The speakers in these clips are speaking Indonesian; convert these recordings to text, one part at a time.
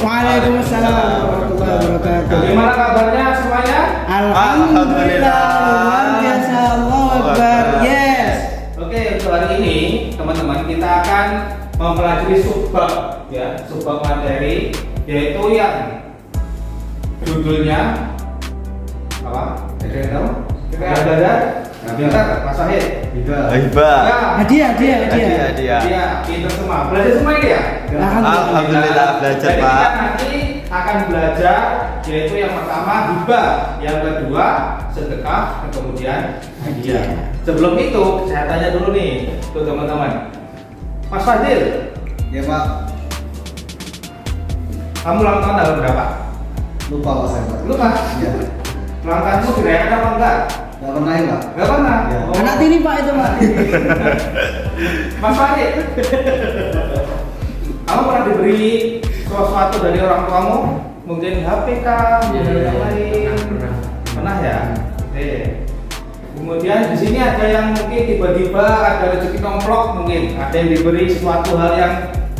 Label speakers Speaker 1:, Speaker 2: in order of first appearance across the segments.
Speaker 1: Waalaikumsalam warahmatullahi wabarakatuh.
Speaker 2: Bagaimana kabarnya semuanya?
Speaker 1: Alhamdulillah, luar biasa, Allahu Akbar. Yes.
Speaker 2: Oke, untuk hari ini teman-teman kita akan mempelajari subbab ya, subbab materi, yaitu yang judulnya apa? Ada yang tahu? Kita belajar. Pintar, Mas Wahid.
Speaker 3: Hibah.
Speaker 1: Hadiah.
Speaker 2: Iya, pintar semua. Belajar semua ini ya?
Speaker 3: Alhamdulillah belajar,
Speaker 2: Jadi
Speaker 3: Pak.
Speaker 2: kita nanti akan belajar, yaitu yang pertama hibah, yang kedua sedekah, dan kemudian hadiah. Sebelum itu, saya tanya dulu nih tuh teman-teman. Mas Fadil,
Speaker 4: Ya Pak,
Speaker 2: kamu ulang tahun tanggal berapa?
Speaker 4: lupa Pak saya Pak.
Speaker 2: Lupa?
Speaker 4: Ya,
Speaker 2: Ulang tahunmu dirayakan apa enggak?
Speaker 4: nggak pernah ya Pak.
Speaker 2: Enggak pernah?
Speaker 4: Ya.
Speaker 2: Oh.
Speaker 1: Anak tiri Pak itu Pak.
Speaker 2: Mas Fadil, kamu pernah diberi sesuatu dari orang tuamu? Mungkin HP kah? Mungkin yang lain? Pernah ya? Oke. Kemudian di sini ada yang mungkin tiba-tiba ada rezeki nomplok, mungkin ada yang diberi sesuatu hal yang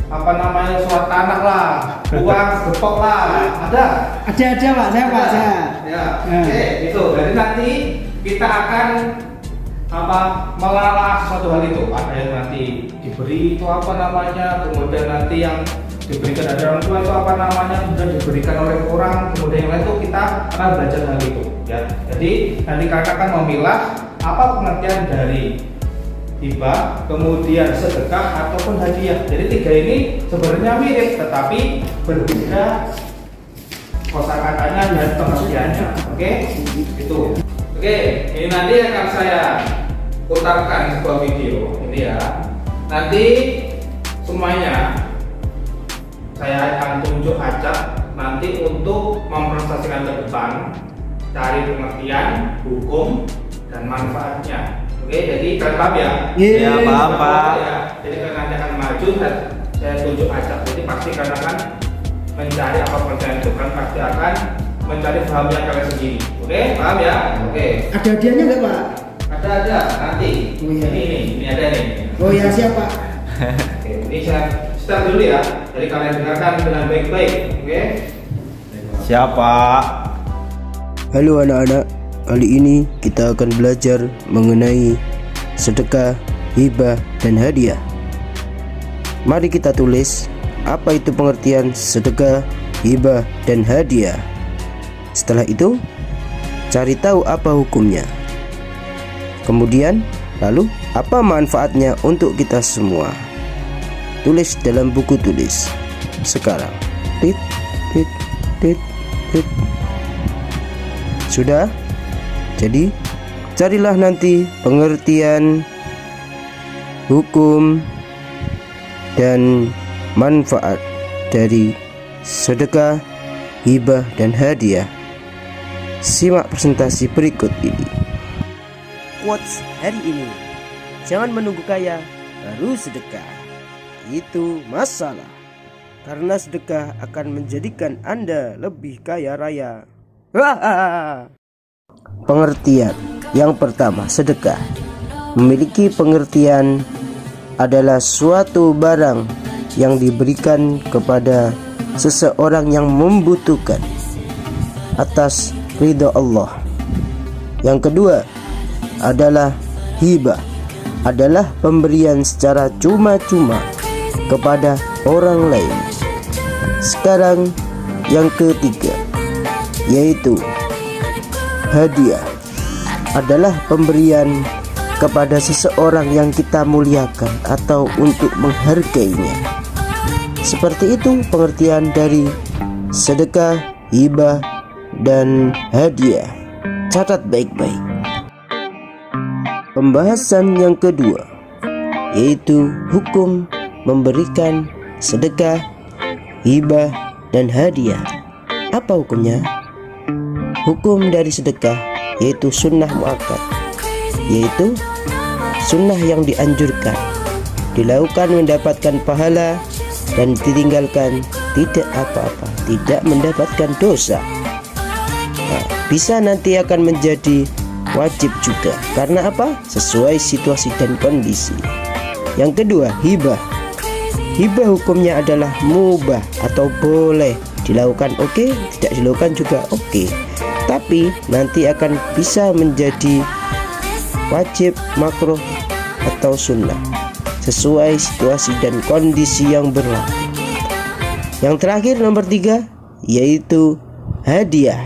Speaker 2: apa namanya, surat tanah lah, uang gepok lah, ada?
Speaker 1: Ada Pak, saya Pak, saya.
Speaker 2: Ya, oke, itu. Jadi nanti kita akan apa, mengalah suatu hal itu. Ada yang nanti diberi itu apa namanya, kemudian nanti yang diberikan dari orang tua itu apa namanya, kemudian diberikan oleh orang, kemudian yang lain itu kita akan belajar hal itu. Ya, jadi nanti kakak akan memilah apa pengertian dari hibah, kemudian sedekah ataupun hadiah. Jadi tiga ini sebenarnya mirip, tetapi berbeda kosakatanya dan pengertiannya. Oke, itu. Oke, ini nanti akan saya putarkan sebuah video ini ya. Nanti semuanya saya akan tunjuk acak nanti untuk mempresentasikan ke depan, cari pengertian, hukum, dan manfaatnya. Oke, jadi kalian paham ya?
Speaker 1: Iya,
Speaker 3: paham, Pak.
Speaker 2: Ya. Jadi kalian nanti akan maju dan saya tunjuk acak. Jadi pasti kalian akan mencari apa pengertian itu, kan pasti akan mencari paham yang kalian sendiri. Oke, paham ya? Oke.
Speaker 1: Ada hadiahnya nggak Pak?
Speaker 2: Ada nanti.
Speaker 1: Oh, iya.
Speaker 2: Ini ada nih.
Speaker 1: Oh ya, siap Pak.
Speaker 2: Oke, ini saya start dulu ya. Jadi kalian dengarkan dengan baik-baik. Oke.
Speaker 3: Siapa?
Speaker 5: Halo anak-anak, kali ini kita akan belajar mengenai sedekah, hibah, dan hadiah. Mari kita tulis apa itu pengertian sedekah, hibah, dan hadiah. Setelah itu, cari tahu apa hukumnya. Kemudian, lalu apa manfaatnya untuk kita semua. Tulis dalam buku tulis sekarang. Tit, tit, tit, tit. Sudah? Jadi, carilah nanti pengertian, hukum, dan manfaat dari sedekah, hibah, dan hadiah. Simak presentasi berikut ini. Quotes hari ini: jangan menunggu kaya baru sedekah. Itu masalah, karena sedekah akan menjadikan Anda lebih kaya raya. Pengertian yang pertama, sedekah memiliki pengertian adalah suatu barang yang diberikan kepada seseorang yang membutuhkan atas ridha Allah. Yang kedua adalah hibah, adalah pemberian secara cuma-cuma kepada orang lain. Sekarang yang ketiga, yaitu hadiah, adalah pemberian kepada seseorang yang kita muliakan atau untuk menghargainya. Seperti itu pengertian dari sedekah, hibah, dan hadiah. Catat baik-baik. Pembahasan yang kedua, yaitu hukum memberikan sedekah, hibah, dan hadiah. Apa hukumnya? Hukum dari sedekah yaitu sunnah muakkad, yaitu sunnah yang dianjurkan, dilakukan mendapatkan pahala, dan ditinggalkan tidak apa-apa, tidak mendapatkan dosa. Bisa nanti akan menjadi wajib juga. Karena apa? Sesuai situasi dan kondisi. Yang kedua, hibah. Hibah hukumnya adalah mubah atau boleh dilakukan, oke, tidak dilakukan juga oke. Tapi nanti akan bisa menjadi wajib, makruh atau sunnah sesuai situasi dan kondisi yang berlaku. Yang terakhir nomor 3 yaitu hadiah.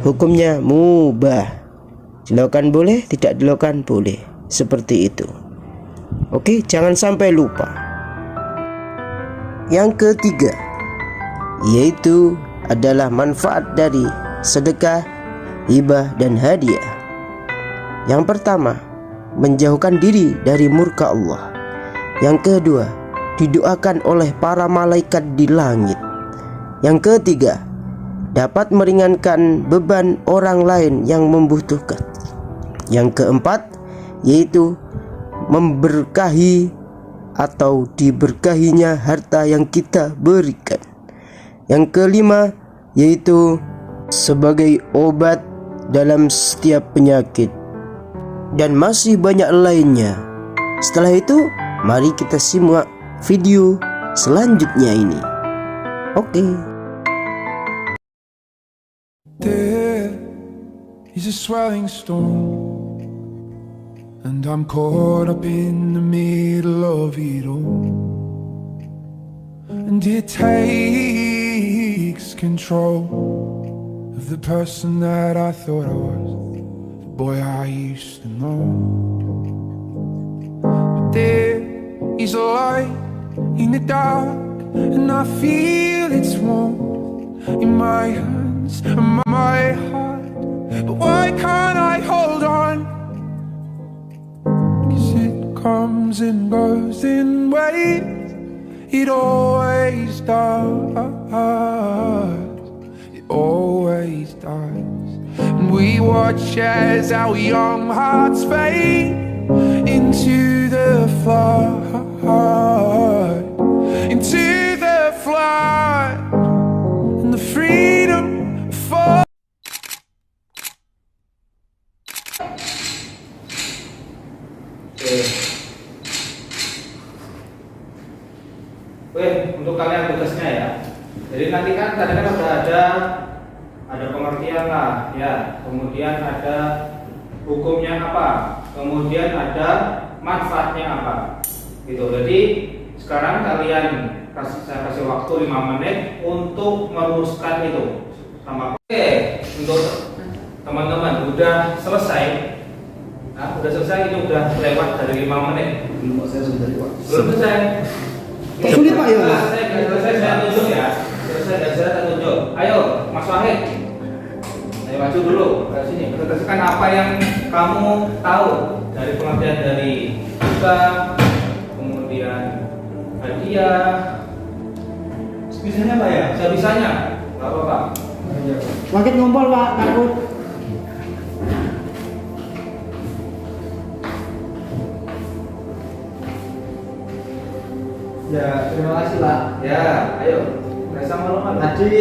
Speaker 5: Hukumnya mubah. Dilakukan boleh, tidak dilakukan boleh. Seperti itu. Oke, jangan sampai lupa. Yang ketiga yaitu adalah manfaat dari sedekah, hibah, dan hadiah. Yang pertama, menjauhkan diri dari murka Allah. Yang kedua, didoakan oleh para malaikat di langit. Yang ketiga, dapat meringankan beban orang lain yang membutuhkan. Yang keempat, yaitu memberkahi atau diberkahinya harta yang kita berikan. Yang kelima, yaitu sebagai obat dalam setiap penyakit, dan masih banyak lainnya. Setelah itu, mari kita simak video selanjutnya ini. Oke.
Speaker 6: There is a swelling storm, and I'm caught up in the middle of it all. And it takes control of the person that I thought I was, the boy I used to know. But there is a light in the dark, and I feel its warmth in my hands and my heart. But why can't I hold on? 'Cause it comes and goes in waves. It always does. It always does. And we watch as our young hearts fade into the flood, into the flood, and the freedom for.
Speaker 2: Oke, untuk kalian tugasnya ya. Jadi nanti kan tadi kan udah ada pengertian lah, ya. Kemudian ada hukumnya apa, kemudian ada manfaatnya apa, gitu. Jadi sekarang kalian saya kasih waktu 5 menit untuk merumuskan itu sama. Oke, untuk teman-teman udah selesai. Nah, udah selesai, itu udah lewat dari 5 menit.
Speaker 4: Belum, saya sudah dari Pak.
Speaker 2: Belum selesai.
Speaker 1: Kok sulit, Pak, ya?
Speaker 2: Selesai saya tunjuk ya. Selesai saya tunjuk. Ayo, Mas Wahid. Ayo maju dulu ke sini. Presentasikan apa yang kamu tahu dari pengertian dari juga, kemudian hadiah. Sebisanya Pak ya? Sebisanya. Enggak apa-apa.
Speaker 1: Wakit ngompol, Pak, takut.
Speaker 7: Ya, terima kasih Pak.
Speaker 2: Ya, ayo. Sama
Speaker 7: Tadi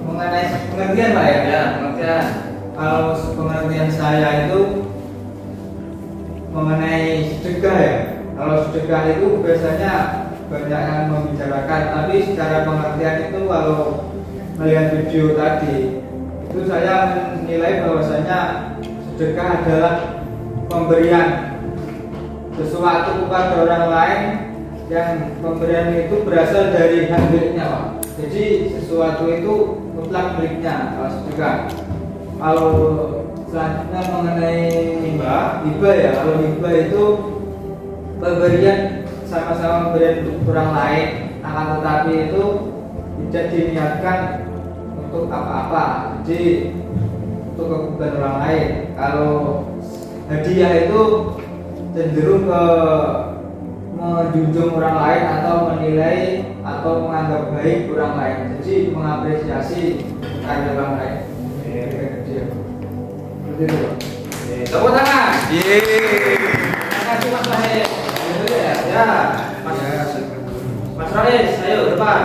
Speaker 7: mengenai pengertian Pak ya?
Speaker 2: Ya, pengertian.
Speaker 7: Kalau pengertian saya itu mengenai sedekah ya. Kalau sedekah itu biasanya banyak yang membicarakan, tapi secara pengertian itu kalau melihat video tadi itu saya menilai bahwasanya sedekah adalah pemberian sesuatu kepada orang lain yang pemberian itu berasal dari hak miliknya Pak. Jadi sesuatu itu mutlak miliknya kalau sedekah. Kalau selanjutnya mengenai hibah ya, kalau hibah itu pemberian sama-sama pemberian untuk orang lain, akan tetapi itu tidak diniatkan untuk apa-apa, jadi untuk kebutuhan orang lain. Kalau hadiah itu cenderung ke menjunjung orang lain atau menilai atau menganggap baik orang lain, jadi mengapresiasi karya orang lain. Seperti itu Pak.
Speaker 2: Tepuk tangan.
Speaker 3: Yeay.
Speaker 2: Terima kasih Mas Wahid. Ya, Mas Ralis, ayo depan.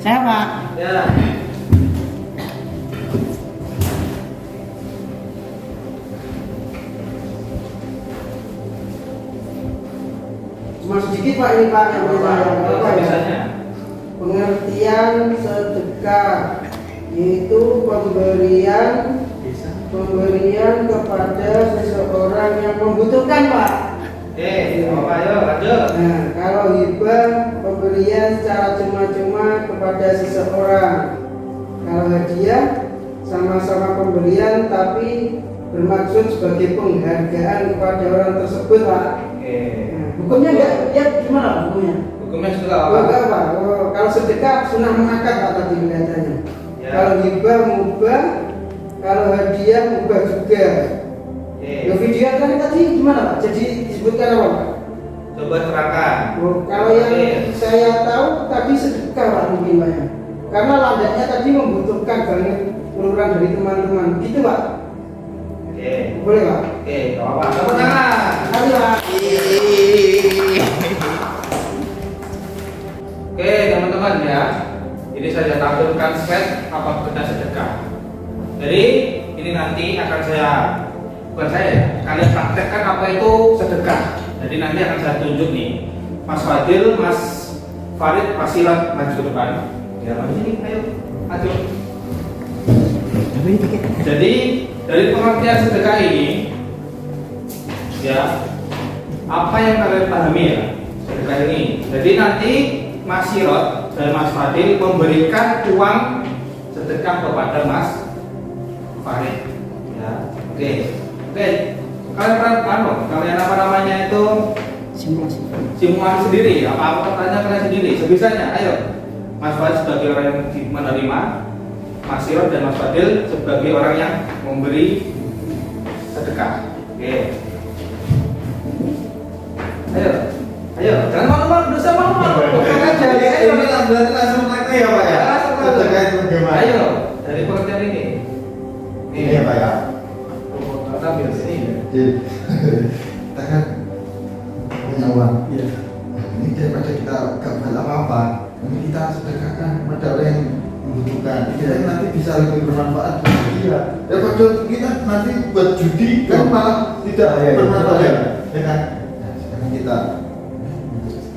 Speaker 1: Saya, Pak.
Speaker 2: Ya.
Speaker 1: Cuma sedikit, Pak ini Pak yang saya. Apa ya?
Speaker 2: Misalnya.
Speaker 1: Pengertian sedekah yaitu pemberian kepada seseorang yang membutuhkan Pak.
Speaker 2: Oke, apa ayo lanjut.
Speaker 1: Nah, kalau hibah pemberian secara cuma-cuma kepada seseorang. Kalau hadiah sama-sama pemberian tapi bermaksud sebagai penghargaan kepada orang tersebut Pak.
Speaker 2: Oke.
Speaker 1: Nah, hukumnya enggak ya gimana hukumnya?
Speaker 2: Hukumnya sudah apa?
Speaker 1: Enggak Pak. Oh, kalau sedekah sunnah mengakad Pak tadi kelihatannya.
Speaker 2: Ya.
Speaker 1: Kalau hibah mubah, kalau hadiah mubah juga.
Speaker 2: Oke.
Speaker 1: Ya, video tadi gimana Pak? Jadi disebutkan apa Pak?
Speaker 2: Coba terangkan.
Speaker 1: Oh, kalau yang saya tahu tadi sedekah Pak mungkin Pak ya. Karena landaknya tadi membutuhkan banget uluran dari teman-teman. Gitu Pak.
Speaker 2: Oke.
Speaker 1: Boleh Pak?
Speaker 2: Oke, enggak apa-apa. Tepuk tangan.
Speaker 1: Mari Pak.
Speaker 2: Oke, teman-teman ya. Ini saya tampilkan slide apa benda sedekah. Jadi, ini nanti akan bukan saya ya, kalian praktekkan apa itu sedekah. Jadi nanti akan saya tunjuk nih, Mas Fadil, Mas Farid, Mas Silat maju ke depan. Ya, maju sini, ayo, maju. Jadi dari pengertian sedekah ini, ya, apa yang kalian pahami ya sedekah ini? Jadi nanti Mas Sirot dan Mas Fadil memberikan uang sedekah kepada Mas Farid. Ya, oke. Kalian apa namanya itu simulasi sendiri. Apa pertanyaan kalian sendiri sebisanya. Ayo, Mas Farid sebagai orang yang menerima, Mas Sirot dan Mas Fadil sebagai orang yang memberi sedekah. Oke. Ayo, jangan malu-malu, dosa malu-malu. Bukan aja. Ayo,
Speaker 3: Berarti langsung praktek ya Pak ya? Terkait bagaimana?
Speaker 2: ayo, dari pengertian ini.
Speaker 3: Ini ya Pak ya?
Speaker 2: Tampil sini ya.
Speaker 4: Kita kan punya uang. Iya. Ini daripada kita gak buat apa-apa, ini kita sedekahkan kepada orang yang membutuhkan. Kita nanti bisa lebih bermanfaat bagi dia. Daripada kita nanti buat judi kan malah tidak bermanfaat. Ya kan? Nah, sekarang kita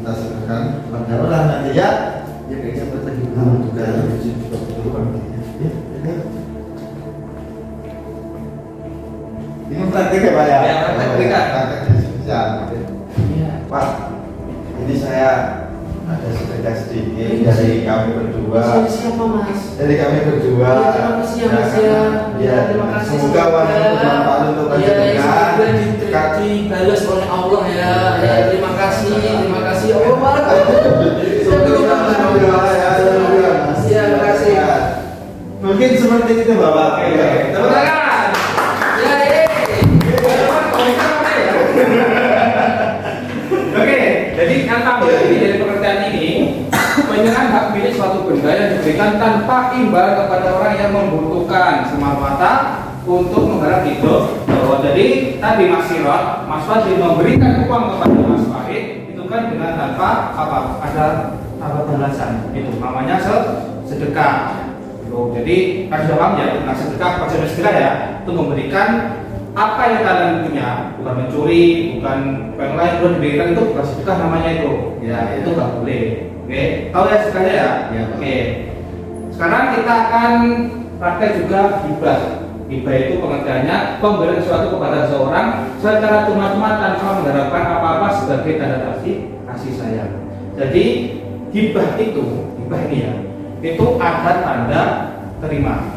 Speaker 4: sedekahkan kepada orang nanti ya. Ya kayaknya buat lagi juga ini praktik ya Pak ya?
Speaker 2: Ya, praktik.
Speaker 4: Praktik bisa. Pak, ini saya ada sedekah sedikit dari kami berdua.
Speaker 1: Siapa Mas?
Speaker 4: Dari kami berdua.
Speaker 1: Ya, terima kasih ya Mas ya.
Speaker 4: Ya,
Speaker 1: Terima kasih.
Speaker 4: semoga uang itu bermanfaat untuk
Speaker 1: Ya,
Speaker 4: panjenengan.
Speaker 1: semoga dibalas oleh Allah ya. Ya, terima kasih Allah Pak. Ya, terima kasih.
Speaker 3: Mungkin seperti itu Bapak.
Speaker 2: Tepuk tangan. Oke, jadi yang tampil ini dari pengertian ini penyerahan hak milik suatu benda yang diberikan tanpa imbal kepada orang yang membutuhkan semata-mata untuk menggarap hidup. Jadi tadi Mas Sirot, Mas Fadil memberikan uang kepada Mas Farid itu kan dengan tanpa ada balasan. Itu namanya sedekah. Jadi kan sudah paham ya, nah sedekah pada sedekah ya, itu memberikan apa yang kalian punya, bukan mencuri, bukan yang lain, bukan diberikan, itu bukan sedekah namanya itu. Ya, itu nggak boleh. Oke, tahu ya sedekahnya ya? Ya. Oke. Sekarang kita akan praktek juga hibah. Hibah itu pengertiannya pemberian sesuatu kepada seseorang secara cuma-cuma tanpa mengharapkan apa-apa sebagai tanda kasih sayang. Jadi hibah ini ya, itu ada tanda terima.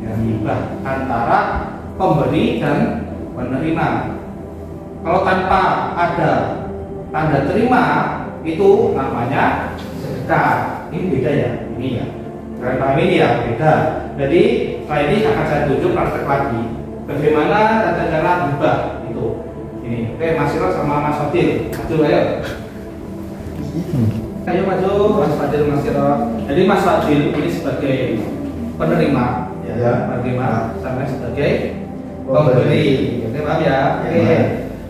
Speaker 2: Ya, hibah antara pemberi dan penerima. Kalau tanpa ada tanda terima itu namanya sedekah. Ini beda ya, ini ya. Kalian paham ini ya, beda. Jadi kali ini akan saya tunjuk praktek lagi bagaimana tata cara hibah itu. Ini, oke, Mas Sirot sama Mas Fadil, maju ayo. Ayo maju, Mas Fadil, Mas Sirot. Jadi Mas Fadil ini sebagai penerima, ya, penerima, sama sebagai pemberi. Oke, paham ya? Oke.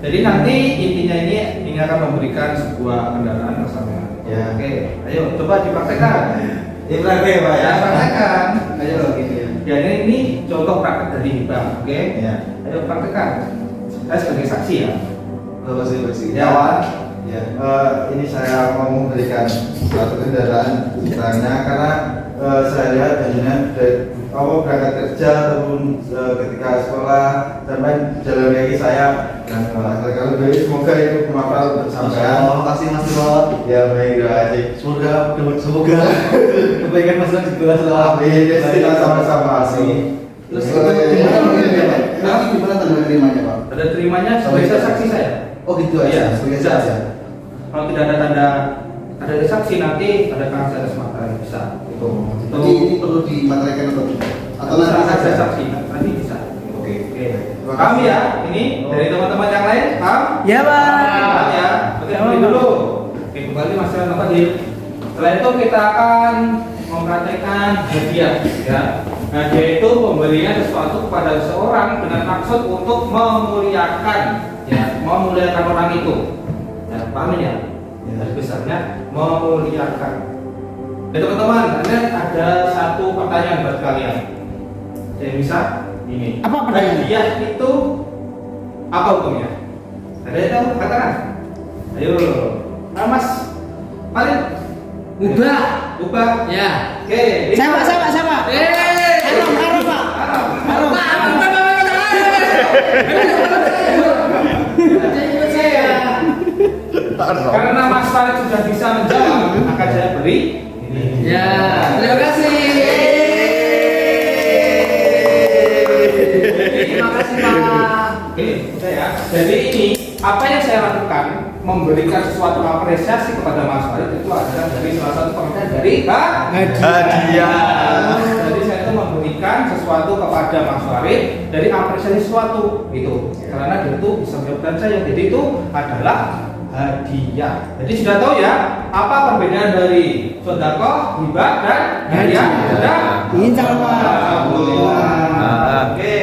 Speaker 2: Jadi nanti intinya ini akan memberikan sebuah kendaraan bersama.
Speaker 4: Ya.
Speaker 2: Oke, ayo coba dipraktekkan.
Speaker 4: Ini praktek Pak ya?
Speaker 2: Ya, praktekkan. Ayo gitu ya. Ya ini contoh praktek dari hibah. Oke.
Speaker 4: Ya.
Speaker 2: Ayo praktekkan. Saya sebagai saksi ya.
Speaker 4: Bersih.
Speaker 2: Ya.
Speaker 4: Ya, ini saya mau memberikan suatu kendaraan istilahnya karena saya lihat biasanya dari awal berangkat kerja ataupun ketika sekolah sampai jalan kaki saya dan kalau dari semoga itu bermanfaat untuk sampean.
Speaker 3: Terima kasih Mas Rod.
Speaker 4: Ya baik, terima kasih.
Speaker 3: Semoga kebaikan Mas Rod juga selalu.
Speaker 4: Amin. Kita sama-sama sih.
Speaker 3: Terus gimana tanda terimanya Pak?
Speaker 2: Tanda terimanya sebagai saksi saya.
Speaker 3: Oh gitu
Speaker 2: Iya,
Speaker 3: aja, sebagai
Speaker 2: bisa.
Speaker 3: saksi.
Speaker 2: Kalau tidak ada tanda saksi nanti ada kasus ada semata bisa. Itu.
Speaker 3: Jadi ini perlu dimateraikan atau nanti
Speaker 2: ada
Speaker 3: saja?
Speaker 2: saksi nanti bisa.
Speaker 3: Oke.
Speaker 2: Paham ya? Ini dari teman-teman yang lain paham?
Speaker 5: Ya, Pak.
Speaker 2: Paham ya? Oke, kembali dulu. Oke, kembali masalah apa di? Setelah itu kita akan mempraktekkan hadiah ya. Hadiah itu pemberian sesuatu kepada seseorang dengan maksud untuk memuliakan ya, memuliakan orang itu. Ya, paham ya? Dari besarnya memuliakan. Ya teman-teman, ini ada satu pertanyaan buat kalian. Saya bisa ini.
Speaker 1: Apa pertanyaannya?
Speaker 2: Hadiah itu apa hukumnya? Ada yang tahu? Katakan. Ayo, Mas. Paling ubah.
Speaker 8: Ya.
Speaker 2: Oke.
Speaker 1: Sama. Haram, Pak.
Speaker 2: Karena Mas Farid sudah bisa menjawab, akan saya beri ini.
Speaker 8: Ya, terima kasih. Terima kasih Pak.
Speaker 2: Oke, saya. Jadi ini apa yang saya lakukan memberikan sesuatu apresiasi kepada Mas Farid itu adalah dari salah satu pengertian dari hadiah. Jadi saya itu memberikan sesuatu kepada Mas Farid dari apresiasi sesuatu itu. Karena dia itu bisa menjawabkan saya. Jadi itu adalah hadiah. Jadi sudah tahu ya apa perbedaan dari sedekah, hibah dan hadiah? Sudah?
Speaker 1: Insyaallah.
Speaker 2: Alhamdulillah. Oke.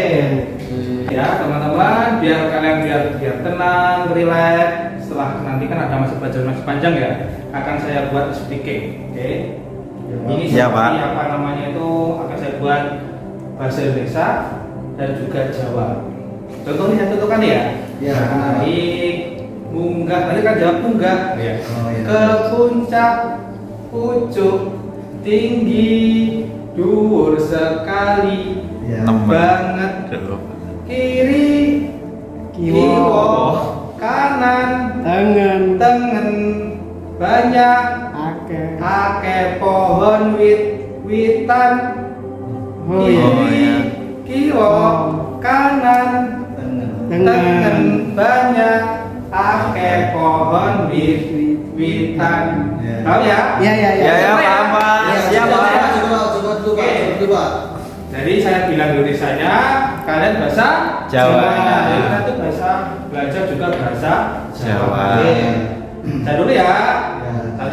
Speaker 2: Ya teman-teman, biar kalian biar tenang, rileks. Setelah nanti kan ada masa pelajaran masih panjang ya, akan saya buat sedikit. Oke. Ini
Speaker 3: Ya,
Speaker 2: seperti
Speaker 3: Pak.
Speaker 2: apa namanya itu akan saya buat bahasa Indonesia dan juga Jawa. Contohnya contohkan ya.
Speaker 3: Ya.
Speaker 2: Naik, munggah, tadi kan jawab munggah.
Speaker 3: Ya.
Speaker 2: Ke puncak, pucuk, tinggi, dhuwur sekali,
Speaker 3: Ya.
Speaker 2: banget, kiri, kiwo, kanan, tengen, banyak, akeh pohon witan, kiri, kiwo, kanan, tengen, banyak, akeh pohon witan.
Speaker 3: Ya.
Speaker 2: Tahu ya?
Speaker 8: Ya, paham Pak. Siap Pak.
Speaker 3: Coba dulu Pak.
Speaker 2: Jadi saya bilang Indonesianya, kalian bahasa
Speaker 3: Jawa.
Speaker 2: Jadi kita tuh belajar juga bahasa
Speaker 3: Jawa.
Speaker 2: Oke. Saya dulu ya.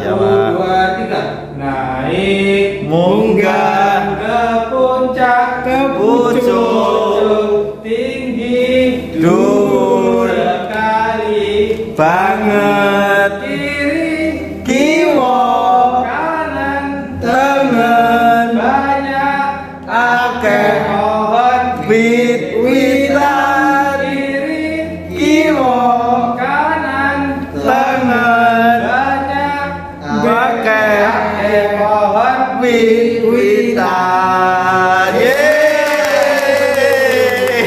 Speaker 3: Ya,
Speaker 2: 1,
Speaker 3: Pak.
Speaker 2: 2, 3. Naik,
Speaker 3: Munggah,
Speaker 2: ke puncak,
Speaker 3: ke pucuk,
Speaker 2: tinggi,
Speaker 3: dhuwur
Speaker 2: sekali,
Speaker 3: banget,
Speaker 2: kiri,
Speaker 3: kiwo,
Speaker 2: kanan,
Speaker 3: tengen,
Speaker 2: banyak,
Speaker 3: akeh,
Speaker 2: pohon,
Speaker 3: witan,
Speaker 2: kiri,
Speaker 3: kiwo,
Speaker 2: kanan,
Speaker 3: tengen,
Speaker 2: banyak,
Speaker 3: akeh,
Speaker 2: pohon,
Speaker 3: witan. Yeay.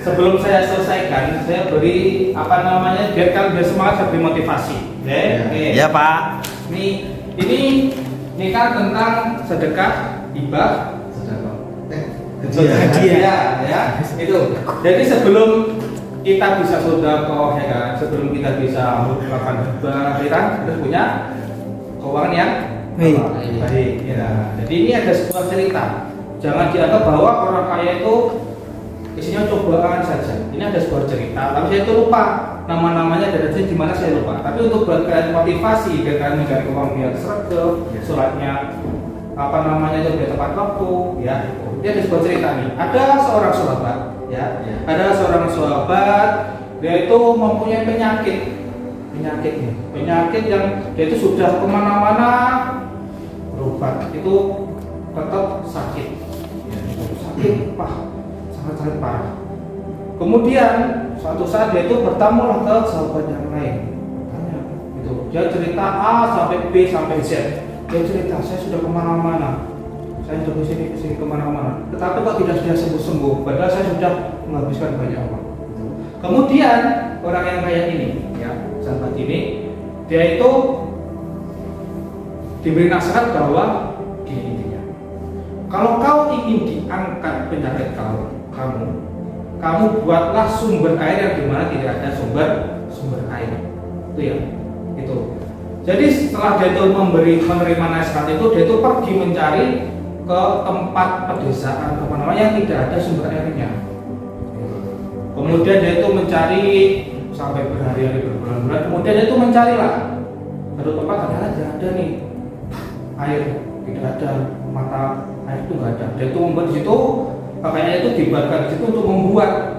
Speaker 2: Sebelum saya selesaikan, saya beri apa namanya biar kalian biar semangat, saya beri motivasi. Oke. Oke.
Speaker 3: Ya Pak.
Speaker 2: Ini kan tentang sedekah, hibah,
Speaker 3: Hadiah.
Speaker 2: ya. Itu. Jadi sebelum kita bisa sedekah ya kan, sebelum kita bisa melakukan hibah, ya kan, kita punya keuangan yang baik. Ya. Jadi ini ada sebuah cerita. Jangan dianggap bahwa orang kaya itu isinya cobaan saja. Ini ada sebuah cerita, tapi saya itu lupa nama-namanya dan di mana saya lupa. Tapi untuk buat kalian motivasi, biar kalian mencari uang biar sergap, sholatnya apa namanya itu biar tepat waktu, ya. Ini ada sebuah cerita nih. Ada seorang sahabat, ya. Ada seorang sahabat, dia itu mempunyai penyakit yang dia itu sudah kemana-mana berobat, itu tetap sakit, sakit, sangat parah. Kemudian suatu saat dia itu bertamu ke sahabat yang lain. Tanya, gitu. Dia cerita A sampai B sampai Z. Dia cerita, saya sudah kemana-mana, saya sudah kesini kemana-mana. Tetapi kok tidak sudah sembuh-sembuh. Padahal saya sudah menghabiskan banyak uang. Kemudian orang yang kaya ini, ya sahabat ini, dia itu diberi nasihat bahwa gini intinya, kalau kau ingin diangkat penyakit kamu buatlah sumber air yang dimana tidak ada sumber air. Itu ya, itu. Jadi setelah dia itu menerima nasihat itu, dia itu pergi mencari ke tempat pedesaan yang tidak ada sumber airnya. Kemudian dia itu mencari sampai berhari-hari, berbulan-bulan. Kemudian dia itu mencarilah satu tempat, ternyata ada nih air, tidak ada mata air itu nggak ada. Dia itu membuat di situ, makanya itu dibuatkan di situ untuk membuat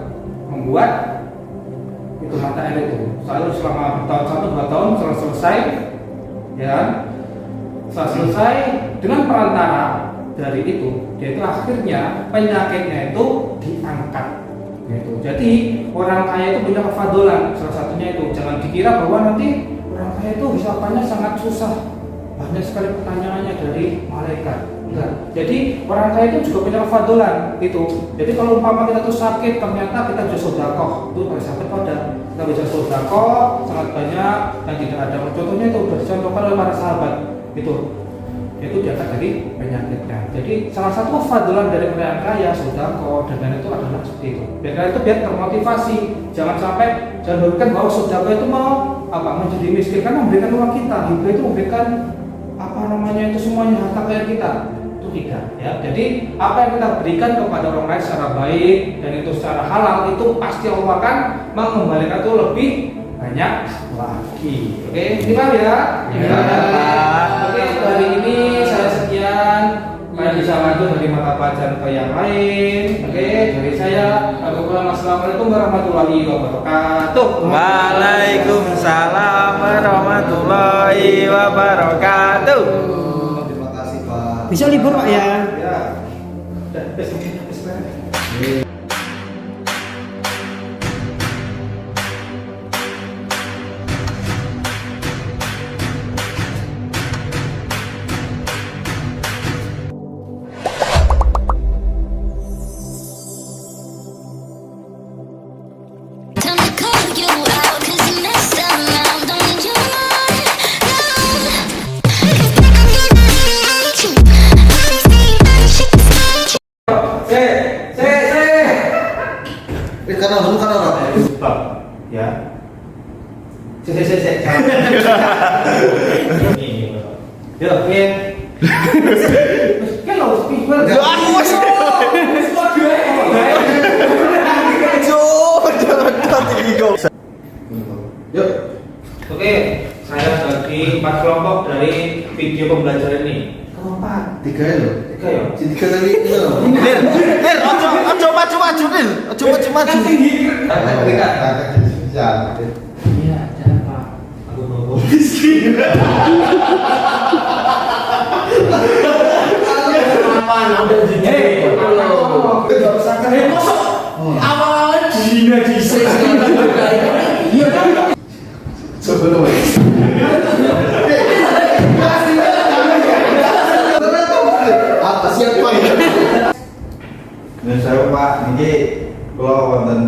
Speaker 2: itu mata air itu. Selalu selama tahun 1-2 tahun selesai, ya. Setelah selesai dengan perantara dari itu, dia itu akhirnya penyakitnya itu diangkat. Gitu. Jadi orang kaya itu punya kefadolan, salah satunya itu jangan dikira bahwa nanti orang kaya itu hisapannya sangat susah, banyak sekali pertanyaannya dari malaikat. Enggak. Jadi orang kaya itu juga punya kefadolan itu. Jadi kalau umpama kita tuh sakit, ternyata kita bisa sedekah, itu pada sakit pada kita bisa sedekah sangat banyak dan tidak ada. Contohnya itu sudah dicontohkan oleh para sahabat itu diangkat dari penyakitnya. Jadi salah satu kefadolan dari orang kaya sedekah dengan itu adalah seperti itu. Biar termotivasi, jangan berpikir bahwa sedekah itu mau menjadi miskin, kan memberikan uang kita, hibah itu memberikan itu semuanya harta kaya kita. Itu tidak, ya. Jadi apa yang kita berikan kepada orang lain secara baik dan itu secara halal, itu pasti Allah akan mengembalikan itu lebih banyak lagi. Oke, ini paham ya? Oke, hari ini saya sekian. Kalian bisa lanjut dari mata pelajaran ke yang lain. Oke, dari saya Assalamualaikum warahmatullahi wabarakatuh.
Speaker 8: Waalaikumsalam warahmatullahi wabarakatuh.
Speaker 3: Terima kasih Pak.
Speaker 1: Bisa libur Pak ya?
Speaker 2: Ya. Besok.
Speaker 9: Time to call you out 'cause you messed around. Don't need your mind, no. 'Cause back on your night, I see
Speaker 3: Karena
Speaker 2: Stop. Ya. Cek. Yuk, Vin. Kan lo speaker. Yuk. Oke, saya bagi 4 kelompok dari video pembelajaran ini. Kelompok
Speaker 3: 3 ya loh.
Speaker 2: 3 ya.
Speaker 3: 3 kali itu loh.
Speaker 8: Ojo maju, Nil. Ojo maju.
Speaker 2: Iya, jangan Pak. Aku mau miskin.
Speaker 3: Mana udah jadi.
Speaker 2: Enggak usah keren kosong. Awalnya dina dhisik. Iya kan?
Speaker 3: Sebelum apa siap Pak? Saya Pak, ini kalau wonten